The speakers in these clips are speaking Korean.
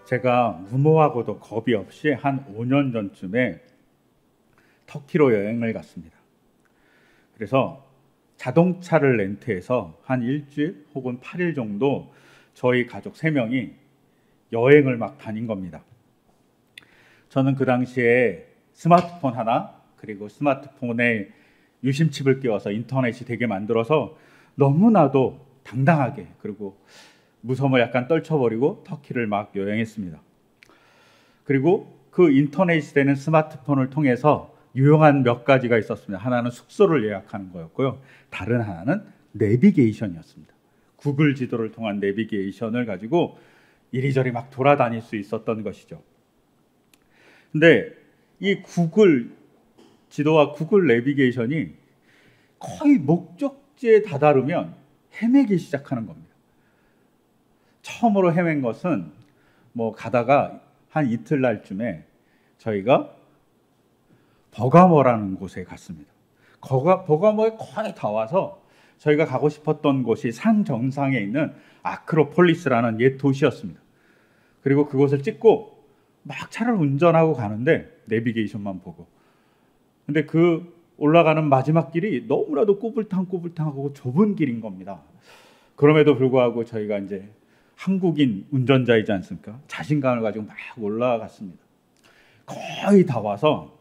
제가 무모하고도 겁이 없이 한 5년 전쯤에 터키로 여행을 갔습니다. 그래서 자동차를 렌트해서 한 일주일 혹은 8일 정도 저희 가족 3명이 여행을 막 다닌 겁니다. 저는 그 당시에 스마트폰 하나, 그리고 스마트폰에 유심칩을 끼워서 인터넷이 되게 만들어서 너무나도 당당하게, 그리고 무서움을 약간 떨쳐버리고 터키를 막 여행했습니다. 그리고 그 인터넷 시대는 스마트폰을 통해서 유용한 몇 가지가 있었습니다. 하나는 숙소를 예약하는 거였고요. 다른 하나는 내비게이션이었습니다. 구글 지도를 통한 내비게이션을 가지고 이리저리 막 돌아다닐 수 있었던 것이죠. 근데 이 구글 지도와 구글 내비게이션이 거의 목적지에 다다르면 헤매기 시작하는 겁니다. 처음으로 헤맨 것은 가다가 한 이틀날쯤에 저희가 버가모라는 곳에 갔습니다. 버가모에 거의 다 와서 저희가 가고 싶었던 곳이 산 정상에 있는 아크로폴리스라는 옛 도시였습니다. 그리고 그곳을 찍고 막 차를 운전하고 가는데 내비게이션만 보고, 근데 그 올라가는 마지막 길이 너무나도 꼬불탕꼬불탕하고 좁은 길인 겁니다. 그럼에도 불구하고 저희가 이제 한국인 운전자이지 않습니까? 자신감을 가지고 막 올라갔습니다. 거의 다 와서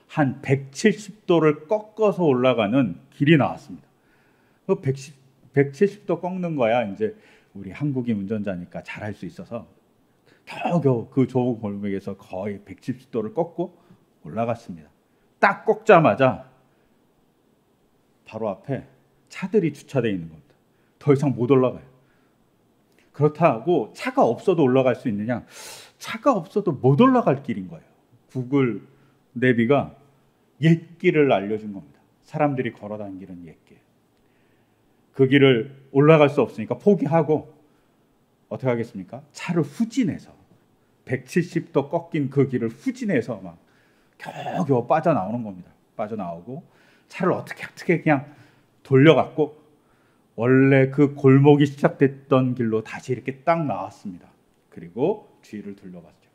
한 170도를 꺾어서 올라가는 길이 나왔습니다. 그 170도 꺾는 거야 이제 우리 한국인 운전자니까 잘할 수 있어서 겨우겨우 그 좁은 골목에서 거의 170도를 꺾고 올라갔습니다. 딱 꺾자마자 바로 앞에 차들이 주차되어 있는 겁니다. 더 이상 못 올라가요. 그렇다고 차가 없어도 올라갈 수 있느냐? 차가 없어도 못 올라갈 길인 거예요. 구글 내비가 옛 길을 알려준 겁니다. 사람들이 걸어 다니는 옛 길. 그 길을 올라갈 수 없으니까 포기하고 어떻게 하겠습니까? 차를 후진해서 170도 꺾인 그 길을 후진해서 막 겨우겨우 빠져나오는 겁니다. 빠져나오고 차를 어떻게 그냥 돌려갖고 원래 그 골목이 시작됐던 길로 다시 이렇게 딱 나왔습니다. 그리고 뒤를 둘러봤죠.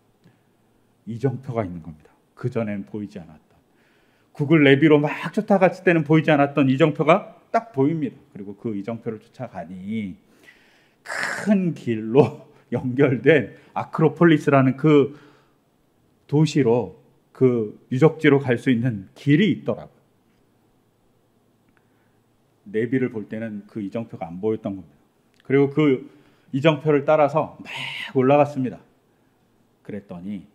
이정표가 있는 겁니다. 그전엔 보이지 않았던, 구글 내비로 막 쫓아갔을 때는 보이지 않았던 이정표가 딱 보입니다. 그리고 그 이정표를 쫓아가니 큰 길로 연결된 아크로폴리스라는 그 도시로, 그 유적지로 갈 수 있는 길이 있더라고요. 내비를 볼 때는 그 이정표가 안 보였던 겁니다. 그리고 그 이정표를 따라서 막 올라갔습니다. 그랬더니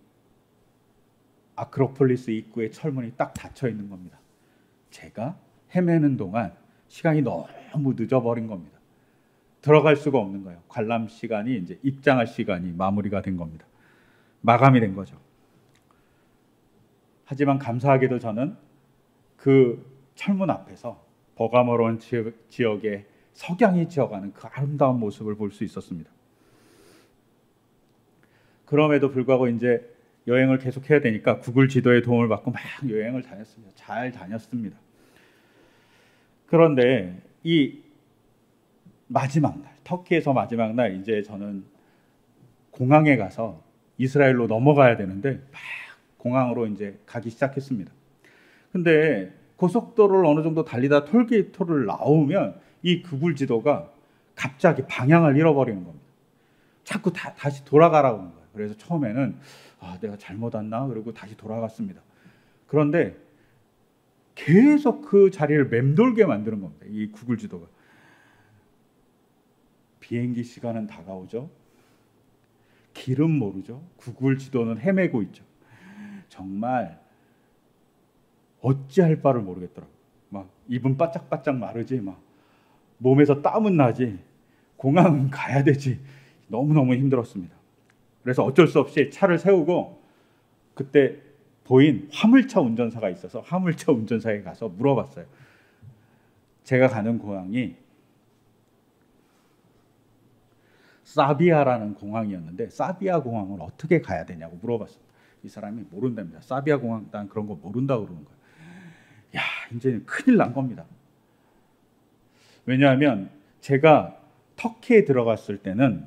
아크로폴리스 입구에 철문이 딱 닫혀 있는 겁니다. 제가 헤매는 동안 시간이 너무 늦어버린 겁니다. 들어갈 수가 없는 거예요. 관람 시간이, 이제 입장할 시간이 마무리가 된 겁니다. 마감이 된 거죠. 하지만 감사하게도 저는 그 철문 앞에서 버가모론 지역의 석양이 지어가는 그 아름다운 모습을 볼 수 있었습니다. 그럼에도 불구하고 이제 여행을 계속해야 되니까 구글 지도의 도움을 받고 막 여행을 다녔습니다. 잘 다녔습니다. 그런데 이 마지막 날, 터키에서 마지막 날, 이제 저는 공항에 가서 이스라엘로 넘어가야 되는데 막 공항으로 이제 가기 시작했습니다. 근데 고속도로를 어느 정도 달리다 톨게이트를 나오면 이 구글 지도가 갑자기 방향을 잃어버리는 겁니다. 자꾸 다시 돌아가라고 하는 거예요. 그래서 처음에는 내가 잘못 왔나? 그리고 다시 돌아갔습니다. 그런데 계속 그 자리를 맴돌게 만드는 겁니다. 이 구글 지도가. 비행기 시간은 다가오죠. 길은 모르죠. 구글 지도는 헤매고 있죠. 정말 어찌할 바를 모르겠더라고요. 막 입은 바짝바짝 마르지, 막 몸에서 땀은 나지, 공항은 가야 되지. 너무너무 힘들었습니다. 그래서 어쩔 수 없이 차를 세우고 그때 보인 화물차 운전사가 있어서 화물차 운전사에 가서 물어봤어요. 제가 가는 공항이 사비아라는 공항이었는데 사비아 공항을 어떻게 가야 되냐고 물어봤습니다. 이 사람이 모른답니다. 사비아 공항, 난 그런 거 모른다고 그러는 거예요. 야, 이제는 큰일 난 겁니다. 왜냐하면 제가 터키에 들어갔을 때는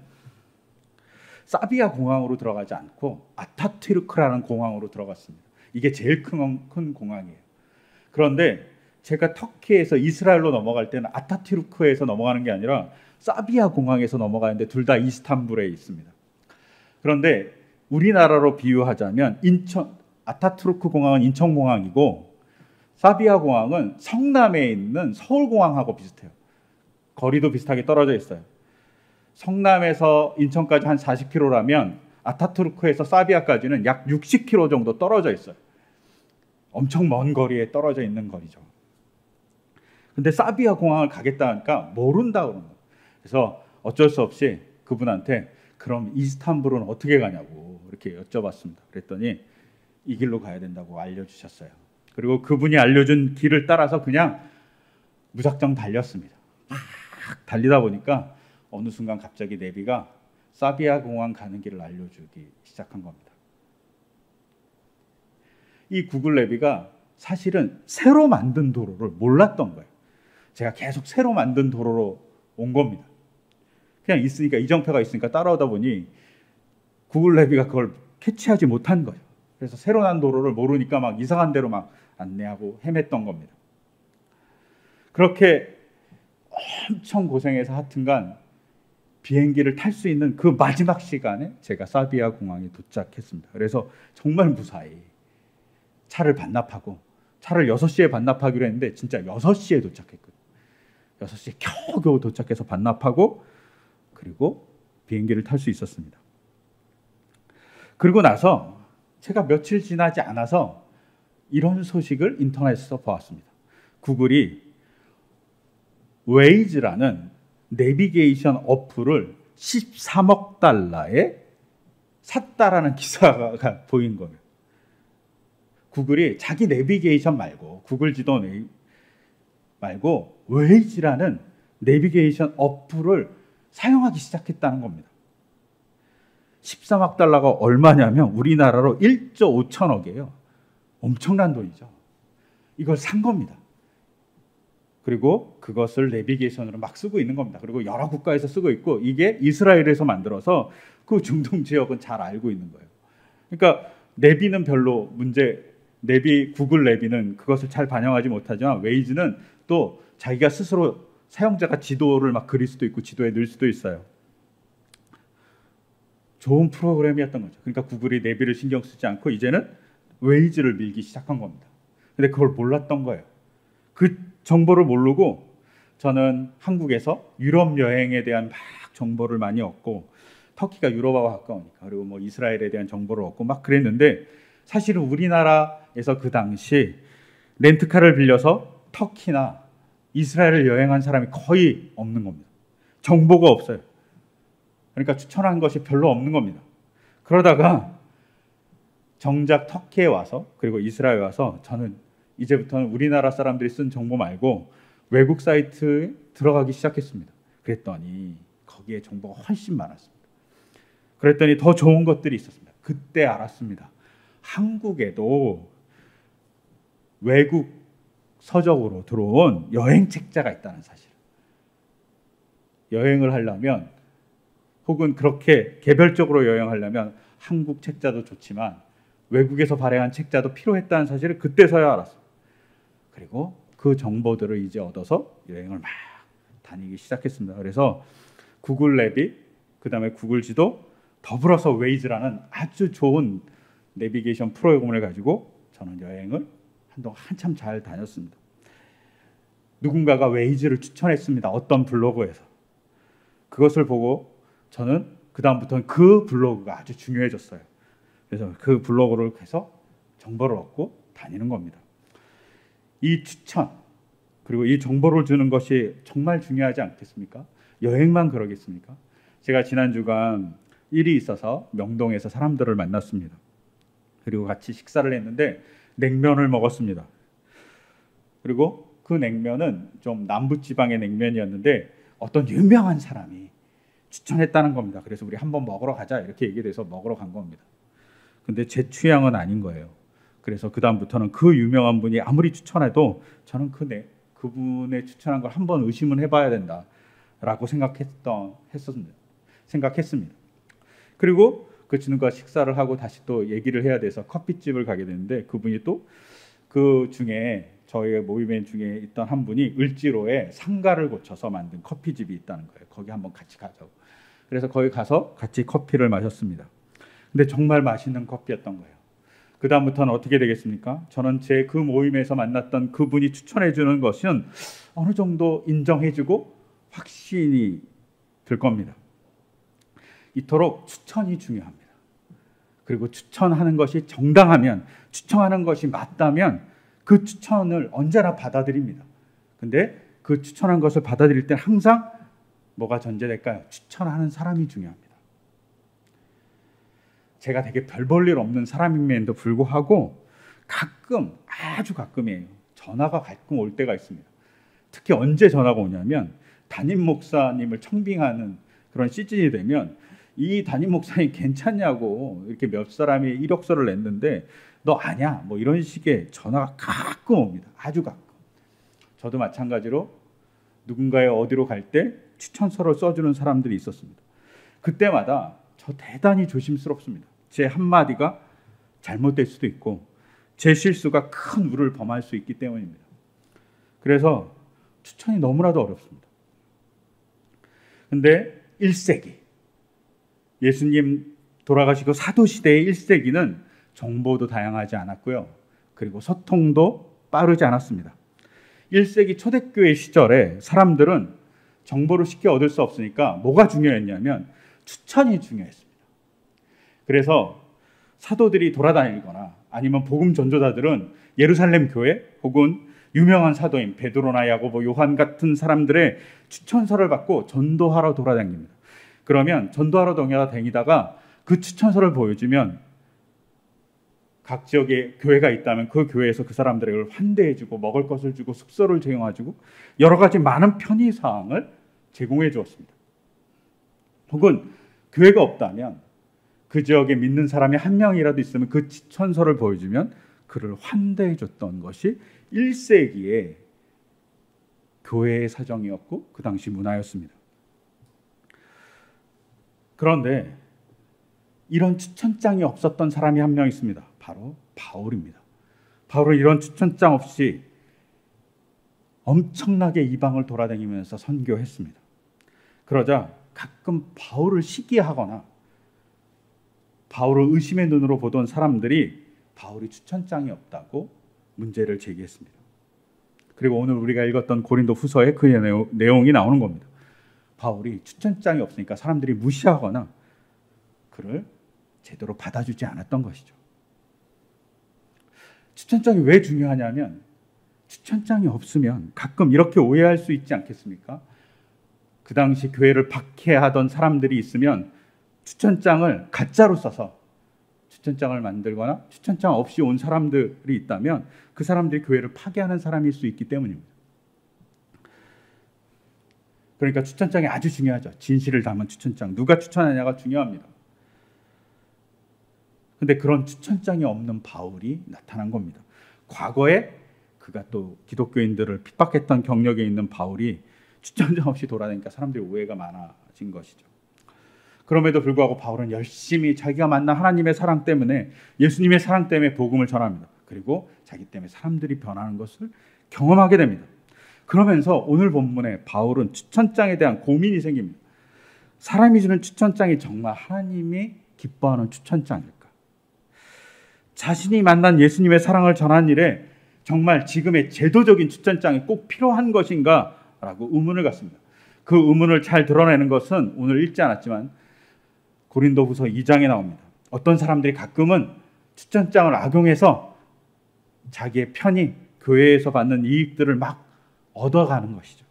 사비아 공항으로 들어가지 않고 아타투르크라는 공항으로 들어갔습니다. 이게 제일 큰 공항이에요. 그런데 제가 터키에서 이스라엘로 넘어갈 때는 아타투르크에서 넘어가는 게 아니라 사비아 공항에서 넘어가는데 둘 다 이스탄불에 있습니다. 그런데 우리나라로 비유하자면 아타투르크 공항은 인천공항이고 사비아 공항은 성남에 있는 서울공항하고 비슷해요. 거리도 비슷하게 떨어져 있어요. 성남에서 인천까지 한 40km라면 아타투르크에서 사비아까지는 약 60km 정도 떨어져 있어요. 엄청 먼 거리에 떨어져 있는 거리죠. 근데 사비아 공항을 가겠다 하니까 모른다 그러는 거예요. 그래서 어쩔 수 없이 그분한테 그럼 이스탄불은 어떻게 가냐고 이렇게 여쭤봤습니다. 그랬더니 이 길로 가야 된다고 알려주셨어요. 그리고 그분이 알려준 길을 따라서 그냥 무작정 달렸습니다. 막 달리다 보니까 어느 순간 갑자기 내비가 사비아 공항 가는 길을 알려주기 시작한 겁니다. 이 구글 내비가 사실은 새로 만든 도로를 몰랐던 거예요. 제가 계속 새로 만든 도로로 온 겁니다. 그냥 있으니까 이정표가 있으니까 따라오다 보니 구글 내비가 그걸 캐치하지 못한 거예요. 그래서 새로 난 도로를 모르니까 막 이상한 데로 막 안내하고 헤맸던 겁니다. 그렇게 엄청 고생해서 하여튼간 비행기를 탈 수 있는 그 마지막 시간에 제가 사비아 공항에 도착했습니다. 그래서 정말 무사히 차를 반납하고 차를 6시에 반납하기로 했는데 진짜 6시에 도착했거든요. 6시에 겨우겨우 도착해서 반납하고 그리고 비행기를 탈 수 있었습니다. 그리고 나서 제가 며칠 지나지 않아서 이런 소식을 인터넷에서 보았습니다. 구글이 웨이즈라는 내비게이션 어플을 13억 달러에 샀다라는 기사가 보인 거예요. 구글이 자기 내비게이션 말고 구글 지도 말고 웨이즈라는 내비게이션 어플을 사용하기 시작했다는 겁니다. 13억 달러가 얼마냐면 우리나라로 1조 5천억이에요. 엄청난 돈이죠. 이걸 산 겁니다. 그리고 그것을 내비게이션으로 막 쓰고 있는 겁니다. 그리고 여러 국가에서 쓰고 있고 이게 이스라엘에서 만들어서 그 중동 지역은 잘 알고 있는 거예요. 그러니까 내비는 별로 구글 내비는 그것을 잘 반영하지 못하지만 웨이즈는 또 자기가 스스로 사용자가 지도를 막 그릴 수도 있고 지도에 넣을 수도 있어요. 좋은 프로그램이었던 거죠. 그러니까 구글이 내비를 신경 쓰지 않고 이제는 웨이즈를 밀기 시작한 겁니다. 근데 그걸 몰랐던 거예요. 그 정보를 모르고 저는 한국에서 유럽 여행에 대한 막 정보를 많이 얻고 터키가 유럽하고 가까우니까 그리고 뭐 이스라엘에 대한 정보를 얻고 막 그랬는데 사실은 우리나라에서 그 당시 렌트카를 빌려서 터키나 이스라엘을 여행한 사람이 거의 없는 겁니다. 정보가 없어요. 그러니까 추천한 것이 별로 없는 겁니다. 그러다가 정작 터키에 와서 그리고 이스라엘에 와서 저는 이제부터는 우리나라 사람들이 쓴 정보 말고 외국 사이트에 들어가기 시작했습니다. 그랬더니 거기에 정보가 훨씬 많았습니다. 그랬더니 더 좋은 것들이 있었습니다. 그때 알았습니다. 한국에도 외국 서적으로 들어온 여행 책자가 있다는 사실. 여행을 하려면 혹은 그렇게 개별적으로 여행하려면 한국 책자도 좋지만 외국에서 발행한 책자도 필요했다는 사실을 그때서야 알았어요. 그리고 그 정보들을 이제 얻어서 여행을 막 다니기 시작했습니다. 그래서 구글 내비, 그 다음에 구글 지도, 더불어서 웨이즈라는 아주 좋은 내비게이션 프로그램을 가지고 저는 여행을 한동안 한참 잘 다녔습니다. 누군가가 웨이즈를 추천했습니다. 어떤 블로그에서. 그것을 보고 저는 그 다음부터는 그 블로그가 아주 중요해졌어요. 그래서 그 블로그를 해서 정보를 얻고 다니는 겁니다. 이 추천 그리고 이 정보를 주는 것이 정말 중요하지 않겠습니까? 여행만 그러겠습니까? 제가 지난 주간 일이 있어서 명동에서 사람들을 만났습니다. 그리고 같이 식사를 했는데 냉면을 먹었습니다. 그리고 그 냉면은 좀 남부지방의 냉면이었는데 어떤 유명한 사람이 추천했다는 겁니다. 그래서 우리 한번 먹으러 가자 이렇게 얘기돼서 먹으러 간 겁니다. 근데 제 취향은 아닌 거예요. 그래서 그 다음부터는 그 유명한 분이 아무리 추천해도 저는 그분의 추천한 걸 한번 의심은 해봐야 된다라고 생각했습니다. 그리고 그 친구가 식사를 하고 다시 또 얘기를 해야 돼서 커피집을 가게 되는데 그분이 또 그 중에 저희 모임의 중에 있던 한 분이 을지로에 상가를 고쳐서 만든 커피집이 있다는 거예요. 거기 한번 같이 가자고. 그래서 거기 가서 같이 커피를 마셨습니다. 근데 정말 맛있는 커피였던 거예요. 그 다음부터는 어떻게 되겠습니까? 저는 제 그 모임에서 만났던 그분이 추천해 주는 것은 어느 정도 인정해주고 확신이 들 겁니다. 이토록 추천이 중요합니다. 그리고 추천하는 것이 정당하면, 추천하는 것이 맞다면 그 추천을 언제나 받아들입니다. 근데 그 추천한 것을 받아들일 때 항상 뭐가 전제될까요? 추천하는 사람이 중요합니다. 제가 되게 별 볼 일 없는 사람임에도 불구하고 가끔, 아주 가끔이에요, 전화가 가끔 올 때가 있습니다. 특히 언제 전화가 오냐면 담임 목사님을 청빙하는 그런 시즌이 되면 이 담임 목사님 괜찮냐고 이렇게 몇 사람이 이력서를 냈는데 너 아냐? 뭐 이런 식의 전화가 가끔 옵니다. 아주 가끔. 저도 마찬가지로 누군가의 어디로 갈 때 추천서를 써주는 사람들이 있었습니다. 그때마다 저 대단히 조심스럽습니다. 제 한마디가 잘못될 수도 있고 제 실수가 큰 우를 범할 수 있기 때문입니다. 그래서 추천이 너무나도 어렵습니다. 근데 1세기, 예수님 돌아가시고 사도시대의 1세기는 정보도 다양하지 않았고요. 그리고 소통도 빠르지 않았습니다. 1세기 초대교회 시절에 사람들은 정보를 쉽게 얻을 수 없으니까 뭐가 중요했냐면 추천이 중요했습니다. 그래서 사도들이 돌아다니거나 아니면 복음 전도자들은 예루살렘 교회 혹은 유명한 사도인 베드로나 야고보, 요한 같은 사람들의 추천서를 받고 전도하러 돌아다닙니다. 그러면 전도하러 다니다가 그 추천서를 보여주면 각 지역에 교회가 있다면 그 교회에서 그 사람들을 환대해주고 먹을 것을 주고 숙소를 제공해주고 여러 가지 많은 편의사항을 제공해 주었습니다. 혹은 교회가 없다면 그 지역에 믿는 사람이 한 명이라도 있으면 그 추천서를 보여주면 그를 환대해 줬던 것이 1세기의 교회의 사정이었고 그 당시 문화였습니다. 그런데 이런 추천장이 없었던 사람이 한 명 있습니다. 바로 바울입니다. 바울은 이런 추천장 없이 엄청나게 이방을 돌아다니면서 선교했습니다. 그러자 가끔 바울을 시기하거나 바울을 의심의 눈으로 보던 사람들이 바울이 추천장이 없다고 문제를 제기했습니다. 그리고 오늘 우리가 읽었던 고린도 후서에 그 내용이 나오는 겁니다. 바울이 추천장이 없으니까 사람들이 무시하거나 그를 제대로 받아주지 않았던 것이죠. 추천장이 왜 중요하냐면 추천장이 없으면 가끔 이렇게 오해할 수 있지 않겠습니까? 그 당시 교회를 박해하던 사람들이 있으면 추천장을 가짜로 써서 추천장을 만들거나 추천장 없이 온 사람들이 있다면 그 사람들이 교회를 파괴하는 사람일 수 있기 때문입니다. 그러니까 추천장이 아주 중요하죠. 진실을 담은 추천장. 누가 추천하냐가 중요합니다. 근데 그런 추천장이 없는 바울이 나타난 겁니다. 과거에 그가 또 기독교인들을 핍박했던 경력에 있는 바울이 추천장 없이 돌아다니니까 사람들이 오해가 많아진 것이죠. 그럼에도 불구하고 바울은 열심히 자기가 만난 하나님의 사랑 때문에, 예수님의 사랑 때문에 복음을 전합니다. 그리고 자기 때문에 사람들이 변하는 것을 경험하게 됩니다. 그러면서 오늘 본문에 바울은 추천장에 대한 고민이 생깁니다. 사람이 주는 추천장이 정말 하나님이 기뻐하는 추천장일까? 자신이 만난 예수님의 사랑을 전한 일에 정말 지금의 제도적인 추천장이 꼭 필요한 것인가? 라고 의문을 갖습니다. 그 의문을 잘 드러내는 것은 오늘 읽지 않았지만 고린도후서 2장에 나옵니다. 어떤 사람들이 가끔은 추천장을 악용해서 자기의 편의, 교회에서 받는 이익들을 막 얻어가는 것이죠.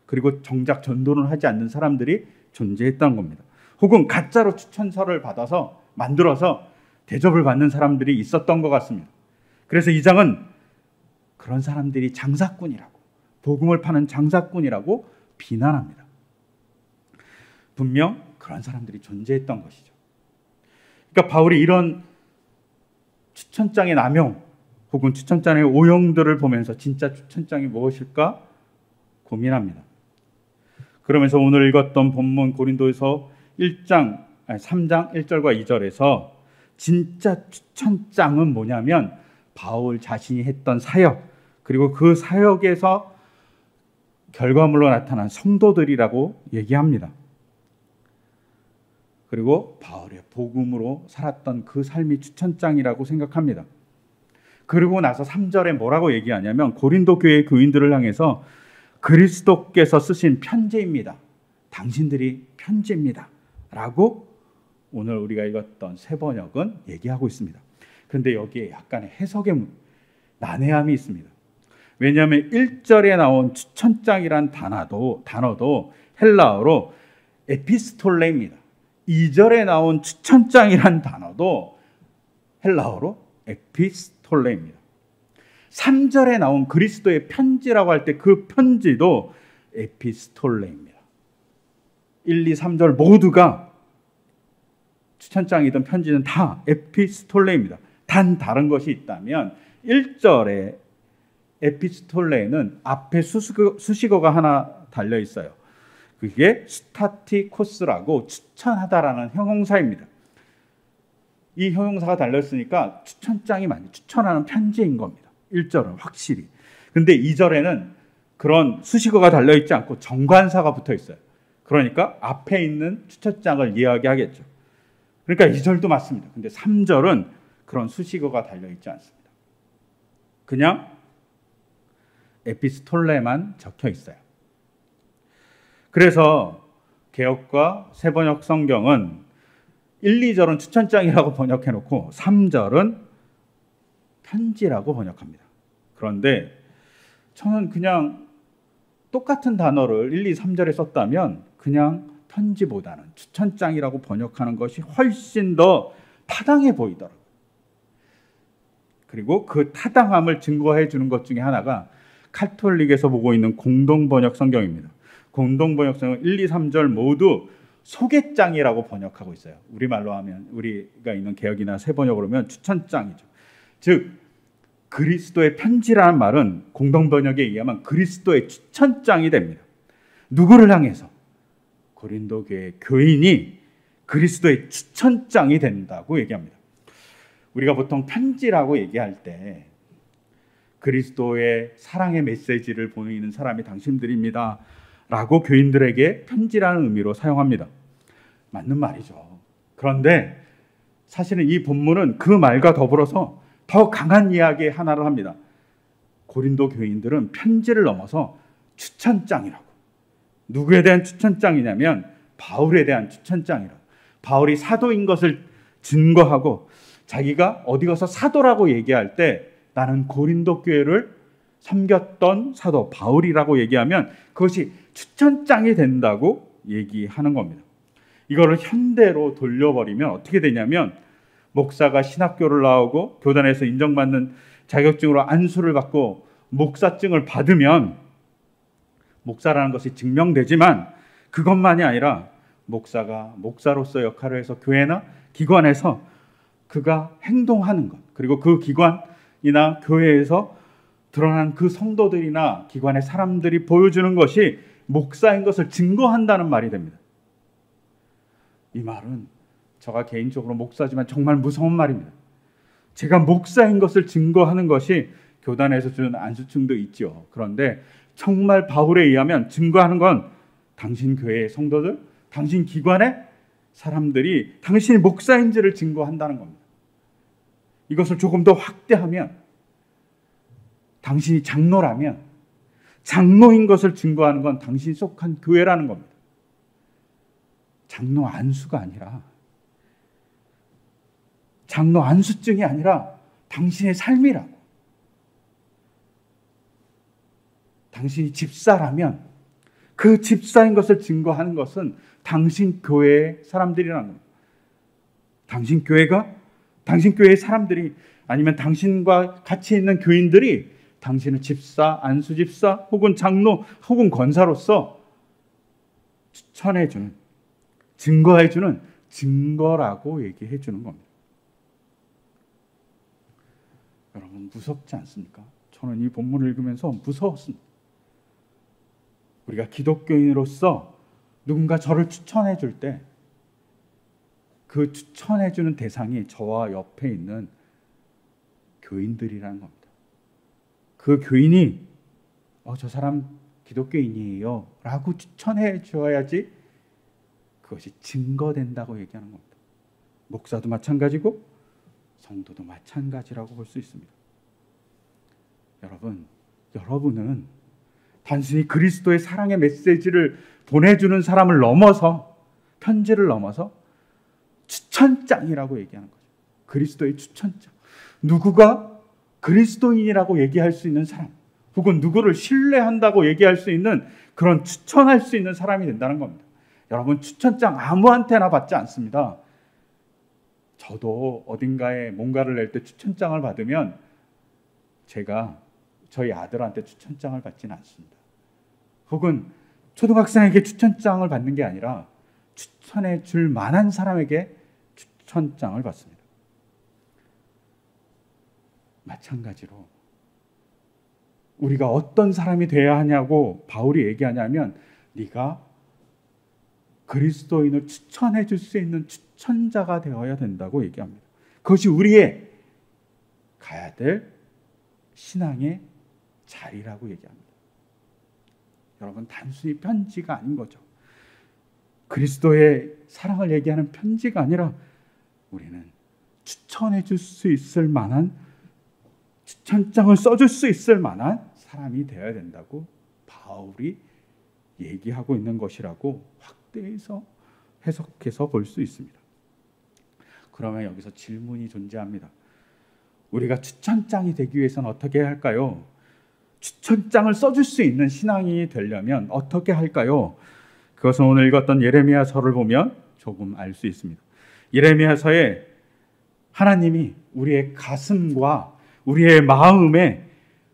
그리고 정작 전도는 하지 않는 사람들이 존재했던 겁니다. 혹은 가짜로 추천서를 받아서 만들어서 대접을 받는 사람들이 있었던 것 같습니다. 그래서 이 장은 그런 사람들이 장사꾼이라고, 복음을 파는 장사꾼이라고 비난합니다. 분명 그런 사람들이 존재했던 것이죠. 그러니까 바울이 이런 추천장의 남용 혹은 추천장의 오용들을 보면서 진짜 추천장이 무엇일까 고민합니다. 그러면서 오늘 읽었던 본문 고린도에서 1장 3장 1절과 2절에서 진짜 추천장은 뭐냐면 바울 자신이 했던 사역, 그리고 그 사역에서 결과물로 나타난 성도들이라고 얘기합니다. 그리고 바울의 복음으로 살았던 그 삶이 추천장이라고 생각합니다. 그리고 나서 3절에 뭐라고 얘기하냐면 고린도 교회 교인들을 향해서 그리스도께서 쓰신 편지입니다. 당신들이 편지입니다. 라고 오늘 우리가 읽었던 새 번역은 얘기하고 있습니다. 그런데 여기에 약간의 해석의 난해함이 있습니다. 왜냐하면 1절에 나온 추천장이란 단어도 헬라어로 에피스톨레입니다. 2절에 나온 추천장이란 단어도 헬라어로 에피스톨레입니다. 3절에 나온 그리스도의 편지라고 할 때 그 편지도 에피스톨레입니다. 1, 2, 3절 모두가 추천장이든 편지는 다 에피스톨레입니다. 단 다른 것이 있다면 1절에 에피스톨레에는 앞에 수식어가 하나 달려 있어요. 그게 스타티코스라고 추천하다라는 형용사입니다. 이 형용사가 달렸으니까 추천장이 맞는, 추천하는 편지인 겁니다. 1절은 확실히. 근데 2절에는 그런 수식어가 달려있지 않고 정관사가 붙어 있어요. 그러니까 앞에 있는 추천장을 이야기하겠죠. 그러니까 2절도 맞습니다. 근데 3절은 그런 수식어가 달려있지 않습니다. 그냥 에피스톨레만 적혀 있어요. 그래서 개역과 새번역 성경은 1, 2절은 추천장이라고 번역해놓고 3절은 편지라고 번역합니다. 그런데 저는 그냥 똑같은 단어를 1, 2, 3절에 썼다면 그냥 편지보다는 추천장이라고 번역하는 것이 훨씬 더 타당해 보이더라고요. 그리고 그 타당함을 증거해 주는 것 중에 하나가 카톨릭에서 보고 있는 공동번역 성경입니다. 공동번역 성경 1, 2, 3절 모두 소개장이라고 번역하고 있어요. 우리말로 하면, 우리가 있는 개역이나 새번역으로 하면 추천장이죠. 즉 그리스도의 편지라는 말은 공동번역에 의하면 그리스도의 추천장이 됩니다. 누구를 향해서? 고린도 교회 교인이 그리스도의 추천장이 된다고 얘기합니다. 우리가 보통 편지라고 얘기할 때 그리스도의 사랑의 메시지를 보내는 사람이 당신들입니다 라고 교인들에게 편지라는 의미로 사용합니다. 맞는 말이죠. 그런데 사실은 이 본문은 그 말과 더불어서 더 강한 이야기 하나를 합니다. 고린도 교인들은 편지를 넘어서 추천장이라고. 누구에 대한 추천장이냐면 바울에 대한 추천장이라고. 바울이 사도인 것을 증거하고 자기가 어디 가서 사도라고 얘기할 때 나는 고린도 교회를 섬겼던 사도 바울이라고 얘기하면 그것이 추천장이 된다고 얘기하는 겁니다. 이거를 현대로 돌려버리면 어떻게 되냐면 목사가 신학교를 나오고 교단에서 인정받는 자격증으로 안수를 받고 목사증을 받으면 목사라는 것이 증명되지만 그것만이 아니라 목사가 목사로서 역할을 해서 교회나 기관에서 그가 행동하는 것, 그리고 그 기관이나 교회에서 드러난 그 성도들이나 기관의 사람들이 보여주는 것이 목사인 것을 증거한다는 말이 됩니다. 이 말은 제가 개인적으로 목사지만 정말 무서운 말입니다. 제가 목사인 것을 증거하는 것이 교단에서 주는 안수증도 있죠. 그런데 정말 바울에 의하면 증거하는 건 당신 교회의 성도들, 당신 기관의 사람들이 당신이 목사인지를 증거한다는 겁니다. 이것을 조금 더 확대하면 당신이 장로라면 장로인 것을 증거하는 건 당신이 속한 교회라는 겁니다. 장로 안수가 아니라, 장로 안수증이 아니라 당신의 삶이라고. 당신이 집사라면 그 집사인 것을 증거하는 것은 당신 교회의 사람들이라는 겁니다. 당신 교회가, 당신 교회의 사람들이, 아니면 당신과 같이 있는 교인들이 당신을 집사, 안수집사 혹은 장로 혹은 권사로서 추천해주는, 증거해주는 증거라고 얘기해주는 겁니다. 여러분 무섭지 않습니까? 저는 이 본문을 읽으면서 무서웠습니다. 우리가 기독교인으로서 누군가 저를 추천해 줄 때 그 추천해주는 대상이 저와 옆에 있는 교인들이라는 겁니다. 그 교인이 저 사람 기독교인이에요 라고 추천해 주어야지 그것이 증거된다고 얘기하는 겁니다. 목사도 마찬가지고 성도도 마찬가지라고 볼 수 있습니다. 여러분은 단순히 그리스도의 사랑의 메시지를 보내주는 사람을 넘어서, 편지를 넘어서 추천장이라고 얘기하는 거죠. 그리스도의 추천장. 누구가 그리스도인이라고 얘기할 수 있는 사람, 혹은 누구를 신뢰한다고 얘기할 수 있는 그런 추천할 수 있는 사람이 된다는 겁니다. 여러분, 추천장 아무한테나 받지 않습니다. 저도 어딘가에 뭔가를 낼 때 추천장을 받으면 제가 저희 아들한테 추천장을 받지는 않습니다. 혹은 초등학생에게 추천장을 받는 게 아니라 추천해 줄 만한 사람에게 추천장을 받습니다. 마찬가지로 우리가 어떤 사람이 되어야 하냐고 바울이 얘기하냐면, 네가 그리스도인을 추천해 줄 수 있는 추천자가 되어야 된다고 얘기합니다. 그것이 우리의 가야 될 신앙의 자리라고 얘기합니다. 여러분, 단순히 편지가 아닌 거죠. 그리스도의 사랑을 얘기하는 편지가 아니라 우리는 추천해 줄 수 있을 만한, 추천장을 써줄 수 있을 만한 사람이 되어야 된다고 바울이 얘기하고 있는 것이라고 확대해서 해석해서 볼 수 있습니다. 그러면 여기서 질문이 존재합니다. 우리가 추천장이 되기 위해서는 어떻게 해야 할까요? 추천장을 써줄 수 있는 신앙이 되려면 어떻게 할까요? 그것은 오늘 읽었던 예레미야서를 보면 조금 알 수 있습니다. 예레미야서에 하나님이 우리의 가슴과 우리의 마음에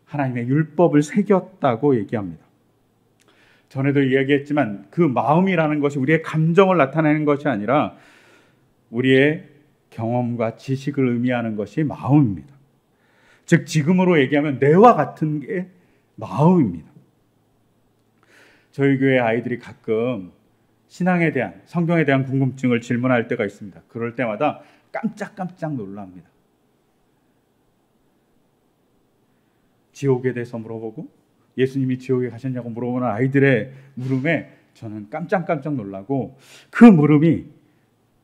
하나님의 율법을 새겼다고 얘기합니다. 전에도 이야기했지만 그 마음이라는 것이 우리의 감정을 나타내는 것이 아니라 우리의 경험과 지식을 의미하는 것이 마음입니다. 즉, 지금으로 얘기하면 뇌와 같은 게 마음입니다. 저희 교회 아이들이 가끔 신앙에 대한, 성경에 대한 궁금증을 질문할 때가 있습니다. 그럴 때마다 깜짝깜짝 놀랍니다. 지옥에 대해서 물어보고 예수님이 지옥에 가셨냐고 물어보는 아이들의 물음에 저는 깜짝 놀라고, 그 물음이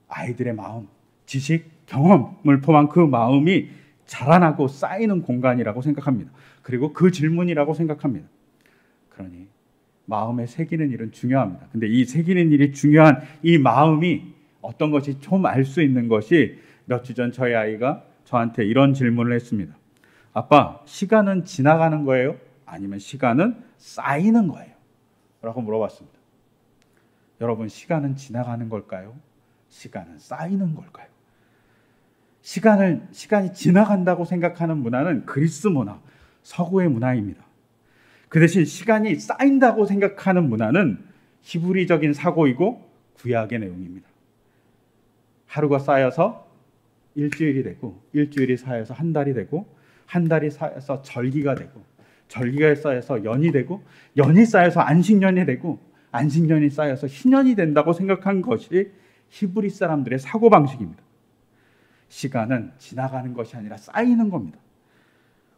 아이들의 마음, 지식, 경험을 포함한 그 마음이 자라나고 쌓이는 공간이라고 생각합니다. 그리고 그 질문이라고 생각합니다. 그러니 마음에 새기는 일은 중요합니다. 근데 이 새기는 일이 중요한 이 마음이 어떤 것이 좀 알 수 있는 것이, 몇 주 전 저희 아이가 저한테 이런 질문을 했습니다. 아빠, 시간은 지나가는 거예요? 아니면 시간은 쌓이는 거예요? 라고 물어봤습니다. 여러분, 시간은 지나가는 걸까요? 시간은 쌓이는 걸까요? 시간이 지나간다고 생각하는 문화는 그리스 문화, 서구의 문화입니다. 그 대신 시간이 쌓인다고 생각하는 문화는 히브리적인 사고이고 구약의 내용입니다. 하루가 쌓여서 일주일이 되고, 일주일이 쌓여서 한 달이 되고, 한 달이 쌓여서 절기가 되고, 절기가 쌓여서 연이 되고, 연이 쌓여서 안식년이 되고, 안식년이 쌓여서 희년이 된다고 생각한 것이 히브리 사람들의 사고방식입니다. 시간은 지나가는 것이 아니라 쌓이는 겁니다.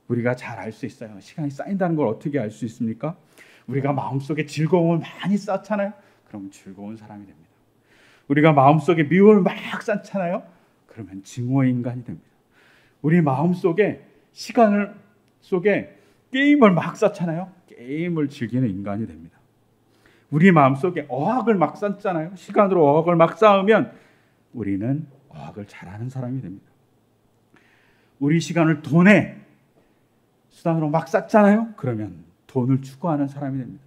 우리가 잘 알 수 있어요. 시간이 쌓인다는 걸 어떻게 알 수 있습니까? 우리가 마음속에 즐거움을 많이 쌓잖아요. 그럼 즐거운 사람이 됩니다. 우리가 마음속에 미움을 막 쌓잖아요. 그러면 증오의 인간이 됩니다. 우리 마음속에 시간을 속에 게임을 막 쌓잖아요. 게임을 즐기는 인간이 됩니다. 우리 마음속에 어학을 막 쌓잖아요. 시간으로 어학을 막 쌓으면 우리는 어학을 잘하는 사람이 됩니다. 우리 시간을 돈의 수단으로 막 쌓잖아요. 그러면 돈을 추구하는 사람이 됩니다.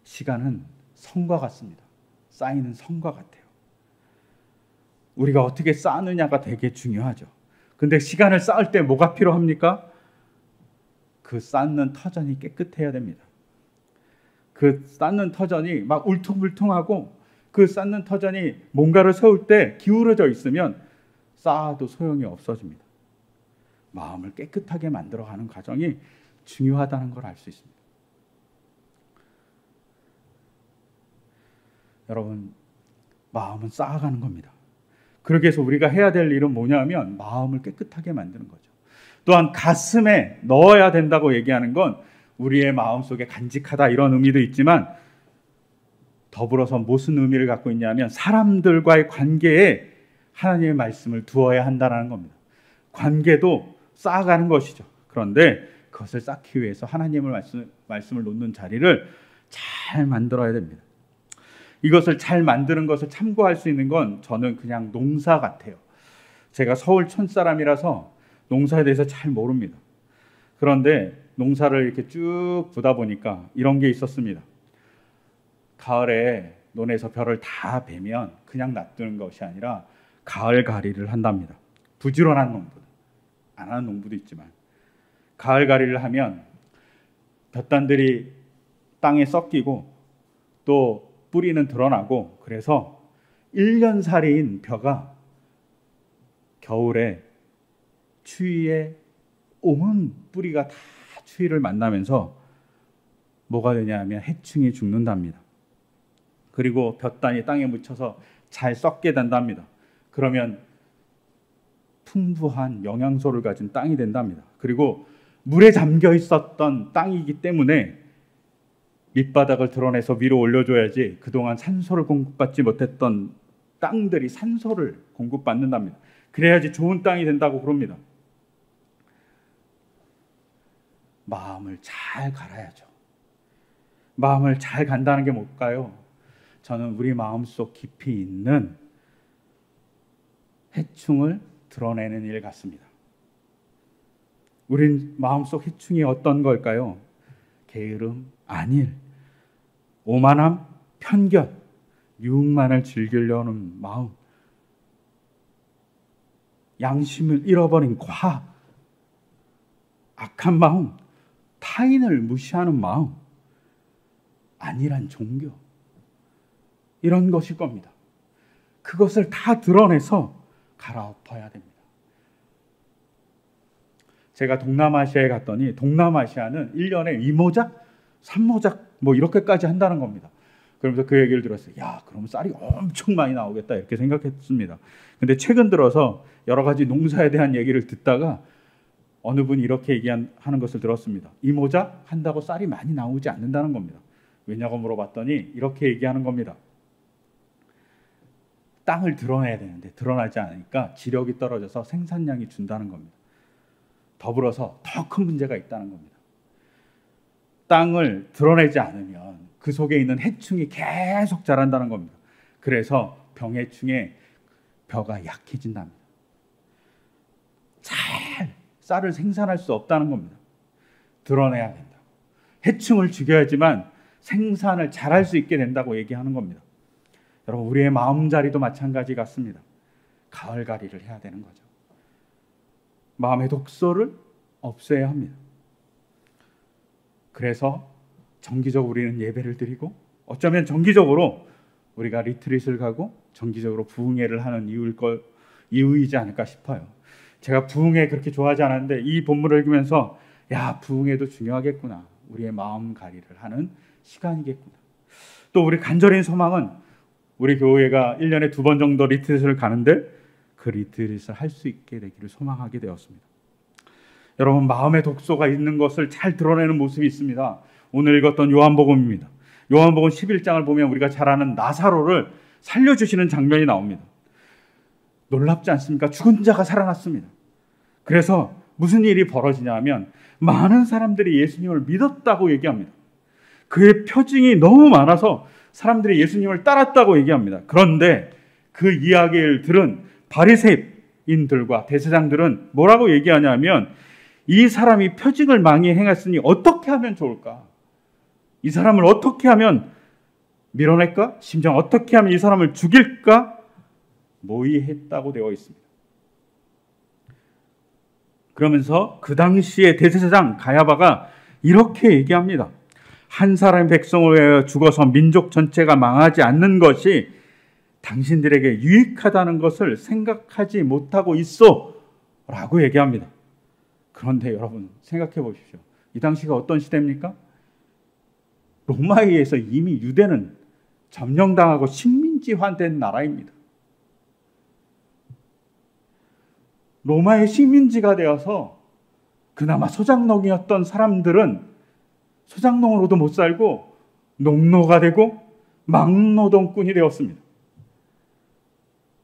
시간은 성과 같습니다. 쌓이는 성과 같아요. 우리가 어떻게 쌓느냐가 되게 중요하죠. 근데 시간을 쌓을 때 뭐가 필요합니까? 그 쌓는 터전이 깨끗해야 됩니다. 그 쌓는 터전이 막 울퉁불퉁하고, 그 쌓는 터전이 뭔가를 세울 때 기울어져 있으면 쌓아도 소용이 없어집니다. 마음을 깨끗하게 만들어가는 과정이 중요하다는 걸 알 수 있습니다. 여러분, 마음은 쌓아가는 겁니다. 그렇게 해서 우리가 해야 될 일은 뭐냐면 마음을 깨끗하게 만드는 거죠. 또한 가슴에 넣어야 된다고 얘기하는 건 우리의 마음속에 간직하다 이런 의미도 있지만 더불어서 무슨 의미를 갖고 있냐면 사람들과의 관계에 하나님의 말씀을 두어야 한다는 겁니다. 관계도 쌓아가는 것이죠. 그런데 그것을 쌓기 위해서 하나님의 말씀을 놓는 자리를 잘 만들어야 됩니다. 이것을 잘 만드는 것을 참고할 수 있는 건 저는 그냥 농사 같아요. 제가 서울 촌사람이라서 농사에 대해서 잘 모릅니다. 그런데 농사를 이렇게 쭉 보다 보니까 이런 게 있었습니다. 가을에 논에서 벼를 다 베면 그냥 놔두는 것이 아니라 가을가리를 한답니다. 부지런한 농부들, 안 하는 농부도 있지만 가을가리를 하면 볕단들이 땅에 썩기고 또 뿌리는 드러나고 그래서 1년살이인 벼가 겨울에 추위에 온 뿌리가 다 추위를 만나면서 뭐가 되냐 하면 해충이 죽는답니다. 그리고 볕단이 땅에 묻혀서 잘 썩게 된답니다. 그러면 풍부한 영양소를 가진 땅이 된답니다. 그리고 물에 잠겨 있었던 땅이기 때문에 밑바닥을 드러내서 위로 올려줘야지 그동안 산소를 공급받지 못했던 땅들이 산소를 공급받는답니다. 그래야지 좋은 땅이 된다고 그럽니다. 마음을 잘 갈아야죠. 마음을 잘 간다는 게 뭘까요? 저는 우리 마음속 깊이 있는 해충을 드러내는 일 같습니다. 우린 마음속 해충이 어떤 걸까요? 게으름, 안일, 오만함, 편견, 유흥만을 즐기려는 마음, 양심을 잃어버린 과, 악한 마음, 타인을 무시하는 마음, 안일한 종교, 이런 것일 겁니다. 그것을 다 드러내서 갈아엎어야 됩니다. 제가 동남아시아에 갔더니 동남아시아는 1년에 2모작, 3모작 뭐 이렇게까지 한다는 겁니다. 그러면서 그 얘기를 들었어요. 야, 그러면 쌀이 엄청 많이 나오겠다 이렇게 생각했습니다. 근데 최근 들어서 여러 가지 농사에 대한 얘기를 듣다가 어느 분이 이렇게 얘기하는 것을 들었습니다. 2모작 한다고 쌀이 많이 나오지 않는다는 겁니다. 왜냐고 물어봤더니 이렇게 얘기하는 겁니다. 땅을 드러내야 되는데 드러나지 않으니까 지력이 떨어져서 생산량이 준다는 겁니다. 더불어서 더 큰 문제가 있다는 겁니다. 땅을 드러내지 않으면 그 속에 있는 해충이 계속 자란다는 겁니다. 그래서 병해충의 벼가 약해진답니다. 잘 쌀을 생산할 수 없다는 겁니다. 드러내야 된다. 해충을 죽여야지만 생산을 잘할 수 있게 된다고 얘기하는 겁니다. 여러분, 우리의 마음자리도 마찬가지 같습니다. 가을가리를 해야 되는 거죠. 마음의 독소를 없애야 합니다. 그래서 정기적으로 우리는 예배를 드리고 어쩌면 정기적으로 우리가 리트릿을 가고 정기적으로 부흥회를 하는 이유이지 않을까 싶어요. 제가 부흥회 그렇게 좋아하지 않았는데 이 본문을 읽으면서 야, 부흥회도 중요하겠구나. 우리의 마음 가리를 하는 시간이겠구나. 또 우리 간절한 소망은 우리 교회가 1년에 2번 정도 리트릿을 가는데 그 리트릿을 할 수 있게 되기를 소망하게 되었습니다. 여러분, 마음의 독소가 있는 것을 잘 드러내는 모습이 있습니다. 오늘 읽었던 요한복음입니다. 요한복음 11장을 보면 우리가 잘 아는 나사로를 살려주시는 장면이 나옵니다. 놀랍지 않습니까? 죽은 자가 살아났습니다. 그래서 무슨 일이 벌어지냐 하면 많은 사람들이 예수님을 믿었다고 얘기합니다. 그의 표징이 너무 많아서 사람들이 예수님을 따랐다고 얘기합니다. 그런데 그 이야기를 들은 바리새인들과 대제사장들은 뭐라고 얘기하냐면 이 사람이 표징을 많이 행했으니 어떻게 하면 좋을까? 이 사람을 어떻게 하면 밀어낼까? 심지어 어떻게 하면 이 사람을 죽일까? 모의했다고 되어 있습니다. 그러면서 그 당시에 대제사장 가야바가 이렇게 얘기합니다. 한 사람의 백성을 위하여 죽어서 민족 전체가 망하지 않는 것이 당신들에게 유익하다는 것을 생각하지 못하고 있어 라고 얘기합니다. 그런데 여러분 생각해 보십시오. 이 당시가 어떤 시대입니까? 로마에 의해서 이미 유대는 점령당하고 식민 식민지화된 나라입니다. 로마의 식민지가 되어서 그나마 소작농이었던 사람들은 소작농으로도 못 살고 농노가 되고 막노동꾼이 되었습니다.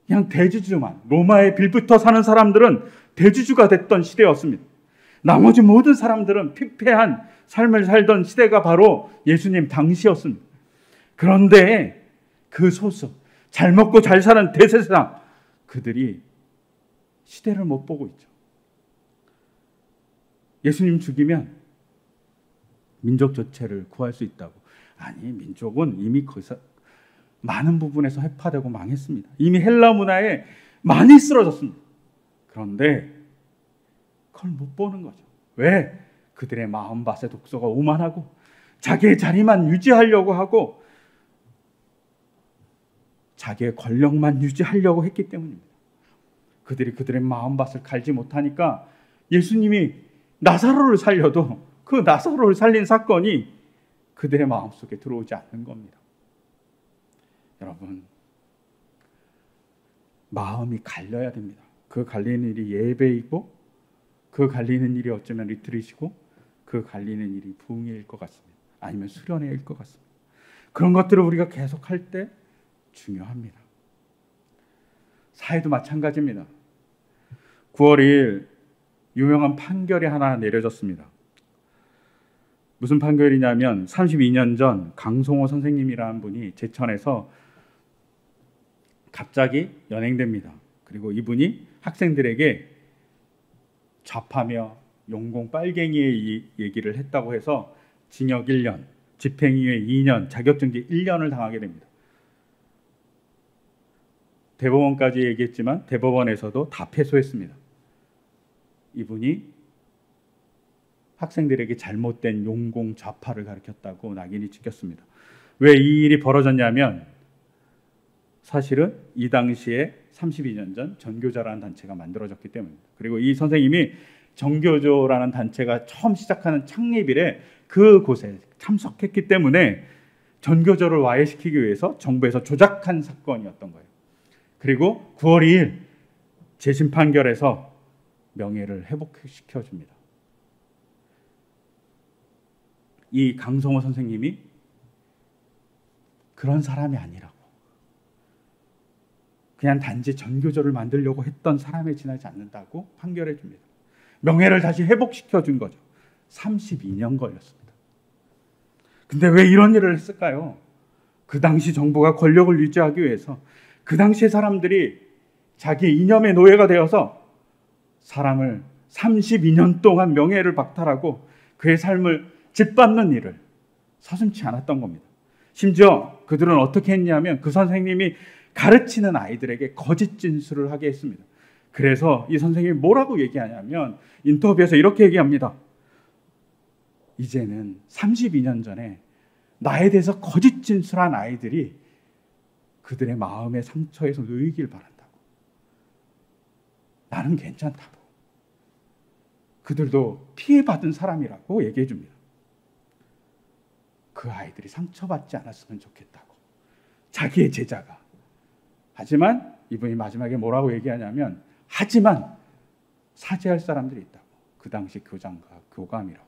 그냥 대주주만, 로마에 빌붙어 사는 사람들은 대주주가 됐던 시대였습니다. 나머지 모든 사람들은 피폐한 삶을 살던 시대가 바로 예수님 당시였습니다. 그런데 그 소수, 잘 먹고 잘 사는 대세상, 그들이 시대를 못 보고 있죠. 예수님 죽이면 민족 전체를 구할 수 있다고. 아니, 민족은 이미 거기서 많은 부분에서 해파되고 망했습니다. 이미 헬라 문화에 많이 쓰러졌습니다. 그런데 그걸 못 보는 거죠. 왜? 그들의 마음밭에 독소가 오만하고 자기의 자리만 유지하려고 하고 자기의 권력만 유지하려고 했기 때문입니다. 그들이 그들의 마음밭을 갈지 못하니까 예수님이 나사로를 살려도 그 나사로를 살린 사건이 그들의 마음속에 들어오지 않는 겁니다. 여러분, 마음이 갈려야 됩니다. 그 갈리는 일이 예배이고 그 갈리는 일이 어쩌면 리트릿이고 그 갈리는 일이 부흥회일 것 같습니다. 아니면 수련회일 것 같습니다. 그런 것들을 우리가 계속할 때 중요합니다. 사회도 마찬가지입니다. 9월 2일 유명한 판결이 하나 내려졌습니다. 무슨 판결이냐면 32년 전 강송호 선생님이라는 분이 제천에서 갑자기 연행됩니다. 그리고 이분이 학생들에게 좌파며 용공 빨갱이의 얘기를 했다고 해서 징역 1년, 집행유예 2년, 자격정지 1년을 당하게 됩니다. 대법원까지 얘기했지만 대법원에서도 다 패소했습니다. 이분이 학생들에게 잘못된 용공 좌파를 가르쳤다고 낙인이 찍혔습니다. 왜 이 일이 벌어졌냐면 사실은 이 당시에 32년 전 전교조라는 단체가 만들어졌기 때문입니다. 그리고 이 선생님이 전교조라는 단체가 처음 시작하는 창립일에 그곳에 참석했기 때문에 전교조를 와해시키기 위해서 정부에서 조작한 사건이었던 거예요. 그리고 9월 2일 재심 판결에서 명예를 회복시켜 줍니다. 이 강성호 선생님이 그런 사람이 아니라고, 그냥 단지 전교조를 만들려고 했던 사람에 지나지 않는다고 판결해 줍니다. 명예를 다시 회복시켜 준 거죠. 32년 걸렸습니다. 근데 왜 이런 일을 했을까요? 그 당시 정부가 권력을 유지하기 위해서 그 당시의 사람들이 자기 이념의 노예가 되어서 사람을 32년 동안 명예를 박탈하고 그의 삶을 짓밟는 일을 서슴지 않았던 겁니다. 심지어 그들은 어떻게 했냐면 그 선생님이 가르치는 아이들에게 거짓 진술을 하게 했습니다. 그래서 이 선생님이 뭐라고 얘기하냐면 인터뷰에서 이렇게 얘기합니다. 이제는 32년 전에 나에 대해서 거짓 진술한 아이들이 그들의 마음의 상처에서 놓이길 바란다고. 나는 괜찮다고. 그들도 피해받은 사람이라고 얘기해 줍니다. 그 아이들이 상처받지 않았으면 좋겠다고. 자기의 제자가. 하지만 이분이 마지막에 뭐라고 얘기하냐면 하지만 사죄할 사람들이 있다고. 그 당시 교장과 교감이라고.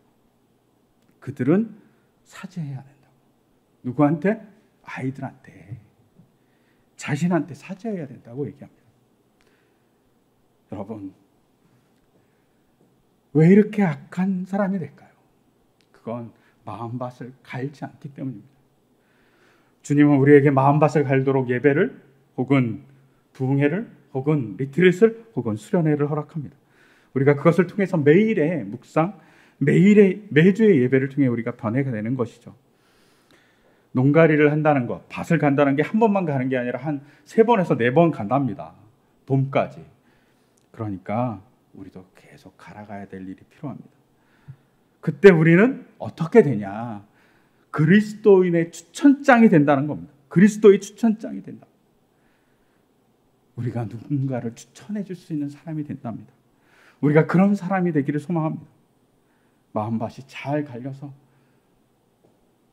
그들은 사죄해야 된다고. 누구한테? 아이들한테. 자신한테 사죄해야 된다고 얘기합니다. 여러분, 왜 이렇게 악한 사람이 될까요? 그건 마음밭을 갈지 않기 때문입니다. 주님은 우리에게 마음밭을 갈도록 예배를 혹은 부흥회를 혹은 리트릿을 혹은 수련회를 허락합니다. 우리가 그것을 통해서 매일의 묵상, 매주의 예배를 통해 우리가 변해가 되는 것이죠. 농가리를 한다는 것, 밭을 간다는 게 한 번만 가는 게 아니라 한 3번에서 4번 간답니다. 봄까지. 그러니까 우리도 계속 갈아가야 될 일이 필요합니다. 그때 우리는 어떻게 되냐? 그리스도인의 추천장이 된다는 겁니다. 그리스도의 추천장이 된다. 우리가 누군가를 추천해 줄 수 있는 사람이 된답니다. 우리가 그런 사람이 되기를 소망합니다. 마음밭이 잘 갈려서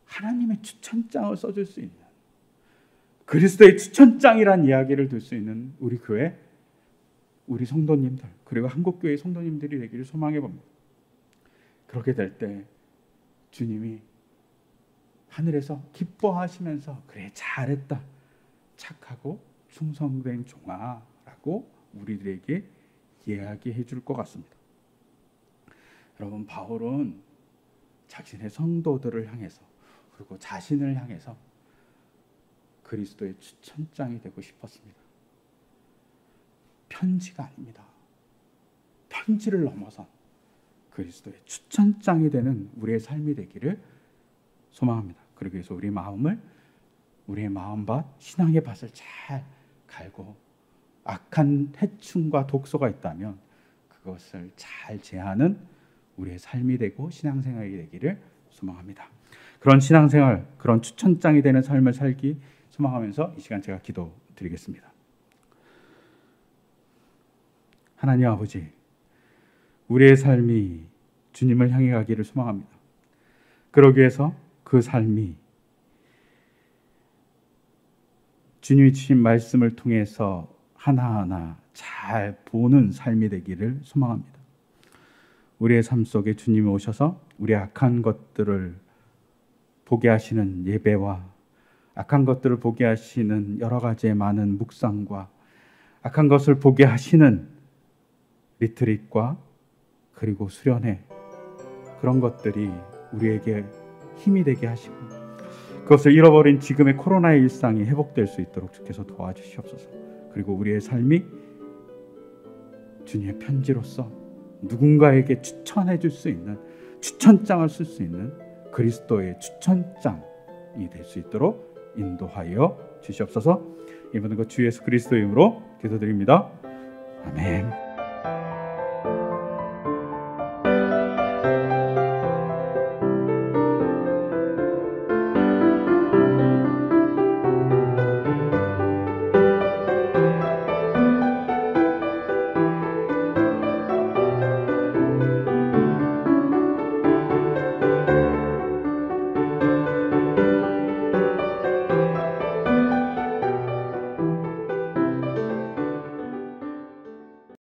하나님의 추천장을 써줄 수 있는 그리스도의 추천장이란 이야기를 들 수 있는 우리 교회, 우리 성도님들, 그리고 한국교회 성도님들이 되기를 소망해 봅니다. 그렇게 될 때 주님이 하늘에서 기뻐하시면서 그래 잘했다, 착하고 충성된 종아 라고 우리들에게 이야기해 줄 것 같습니다. 여러분, 바울은 자신의 성도들을 향해서 그리고 자신을 향해서 그리스도의 추천장이 되고 싶었습니다. 편지가 아닙니다. 편지를 넘어선 그리스도의 추천장이 되는 우리의 삶이 되기를 소망합니다. 그러기 위해서 우리의 마음밭, 신앙의 밭을 잘 갈고 악한 해충과 독소가 있다면 그것을 잘 제하는 우리의 삶이 되고 신앙생활이 되기를 소망합니다. 그런 신앙생활, 그런 추천장이 되는 삶을 살기 소망하면서 이 시간 제가 기도드리겠습니다. 하나님 아버지, 우리의 삶이 주님을 향해 가기를 소망합니다. 그러기 위해서 그 삶이 주님이 주신 말씀을 통해서 하나하나 잘 보는 삶이 되기를 소망합니다. 우리의 삶 속에 주님이 오셔서 우리의 악한 것들을 보게 하시는 예배와 악한 것들을 보게 하시는 여러 가지의 많은 묵상과 악한 것을 보게 하시는 리트릿과 그리고 수련회, 그런 것들이 우리에게 힘이 되게 하시고 그것을 잃어버린 지금의 코로나의 일상이 회복될 수 있도록 주께서 도와주시옵소서. 그리고 우리의 삶이 주님의 편지로서 누군가에게 추천해 줄 수 있는, 추천장을 쓸 수 있는 그리스도의 추천장이 될 수 있도록 인도하여 주시옵소서. 이 모든 것 주 예수 그리스도의 이름으로 기도드립니다. 아멘.